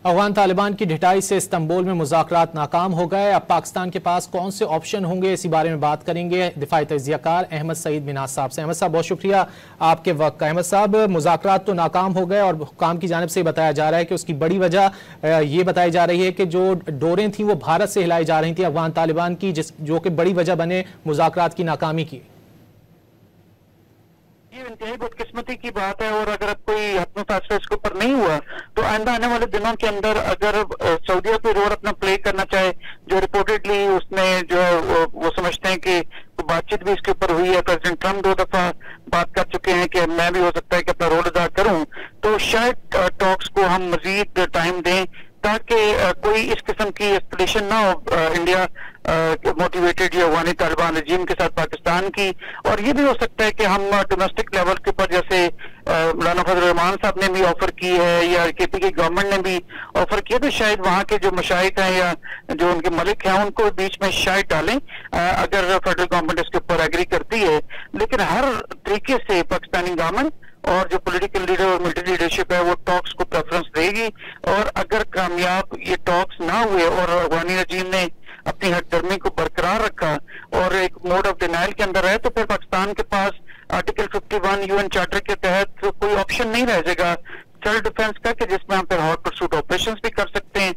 अफगान तालिबान की ढिठाई से इस्तांबुल में मुज़ाकरात नाकाम हो गए। अब पाकिस्तान के पास कौन से ऑप्शन होंगे, इसी बारे में बात करेंगे दिफाई तज्ज़ियाकार अहमद सईद मिन्हाज साहब से। अहमद साहब, बहुत शुक्रिया आपके वक्त का। अहमद साहब, मुज़ाकरात तो नाकाम हो गए और हुकाम की जानिब से बताया जा रहा है कि उसकी बड़ी वजह ये बताई जा रही है कि जो डोरें थी वो भारत से हिलाई जा रही थी अफगान तालिबान की, जो कि बड़ी वजह बने मुज़ाकरात की नाकामी की। ये इंतहाई बदकिस्मती की बात है और अगर कोई हतमी फैसला इसके ऊपर नहीं हुआ तो आइंदा आने वाले दिनों के अंदर अगर सऊदीया कोई रोल अपना प्ले करना चाहे, जो रिपोर्टेडली उसने जो वो समझते हैं कि बातचीत भी इसके ऊपर हुई है, प्रेसिडेंट ट्रम्प 2 दफा बात कर चुके हैं कि मैं भी हो सकता है कि अपना रोल अदा करूं, तो शायद टॉक्स को हम मजीद टाइम दें ताकि कोई इस किस्म की एस्केलेशन ना हो इंडिया मोटिवेटेड या अफगानी तालिबान रजीम के साथ पाकिस्तान की। और ये भी हो सकता है कि हम डोमेस्टिक लेवल के ऊपर जैसे मौलाना फजल रहमान साहब ने भी ऑफर की है या केपी की गवर्नमेंट ने भी ऑफर किया, तो शायद वहाँ के जो मशाइख हैं या जो उनके मलिक हैं उनको बीच में शायद डालें अगर फेडरल गवर्नमेंट इसके ऊपर एग्री करती है। लेकिन हर तरीके से पाकिस्तानी गवर्नमेंट और जो पॉलिटिकल लीडर और मिलिट्री लीडरशिप है वो टॉक्स को प्रेफरेंस देगी। और अगर कामयाब ये टॉक्स ना हुए और अफगानी रजीम ने अपनी हकदर्मी को बरकरार रखा और एक मोड ऑफ डिनाइल के अंदर है, तो फिर पाकिस्तान के पास आर्टिकल 51 यूएन चार्टर के तहत कोई ऑप्शन नहीं रह जाएगा सेल्फ डिफेंस का कि जिसमें हम फिर हॉट परसूट ऑपरेशंस भी कर सकते हैं।